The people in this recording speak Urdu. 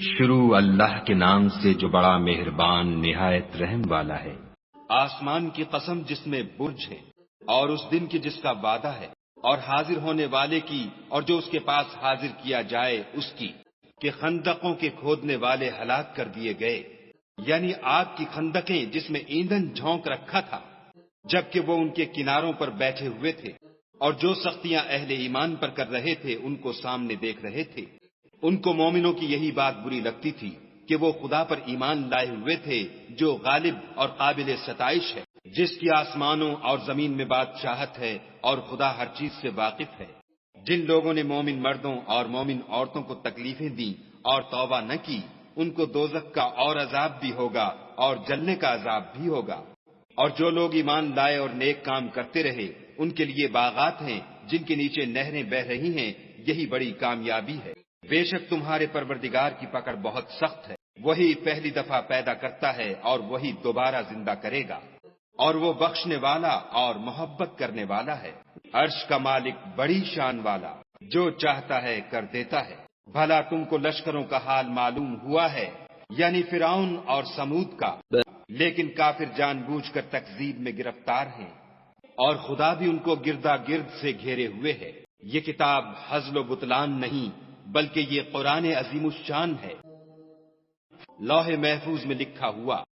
شروع اللہ کے نام سے جو بڑا مہربان نہایت رحم والا ہے۔ آسمان کی قسم جس میں برج ہے، اور اس دن کی جس کا وعدہ ہے، اور حاضر ہونے والے کی اور جو اس کے پاس حاضر کیا جائے اس کی، کہ خندقوں کے کھودنے والے ہلاک کر دیے گئے، یعنی آگ کی خندقیں جس میں ایندھن جھونک رکھا تھا، جبکہ وہ ان کے کناروں پر بیٹھے ہوئے تھے، اور جو سختیاں اہل ایمان پر کر رہے تھے ان کو سامنے دیکھ رہے تھے۔ ان کو مومنوں کی یہی بات بری لگتی تھی کہ وہ خدا پر ایمان لائے ہوئے تھے جو غالب اور قابل ستائش ہے، جس کی آسمانوں اور زمین میں بادشاہت ہے، اور خدا ہر چیز سے واقف ہے۔ جن لوگوں نے مومن مردوں اور مومن عورتوں کو تکلیفیں دیں اور توبہ نہ کی، ان کو دوزخ کا اور عذاب بھی ہوگا اور جلنے کا عذاب بھی ہوگا۔ اور جو لوگ ایمان لائے اور نیک کام کرتے رہے، ان کے لیے باغات ہیں جن کے نیچے نہریں بہ رہی ہیں، یہی بڑی کامیابی ہے۔ بے شک تمہارے پروردگار کی پکڑ بہت سخت ہے، وہی پہلی دفعہ پیدا کرتا ہے اور وہی دوبارہ زندہ کرے گا، اور وہ بخشنے والا اور محبت کرنے والا ہے۔ عرش کا مالک بڑی شان والا، جو چاہتا ہے کر دیتا ہے۔ بھلا تم کو لشکروں کا حال معلوم ہوا ہے، یعنی فرعون اور سمود کا، لیکن کافر جان بوجھ کر تکذیب میں گرفتار ہیں، اور خدا بھی ان کو گردا گرد سے گھیرے ہوئے ہے۔ یہ کتاب ہزل و بطلان نہیں بلکہ یہ قرآن عظیم الشان ہے، لوح محفوظ میں لکھا ہوا۔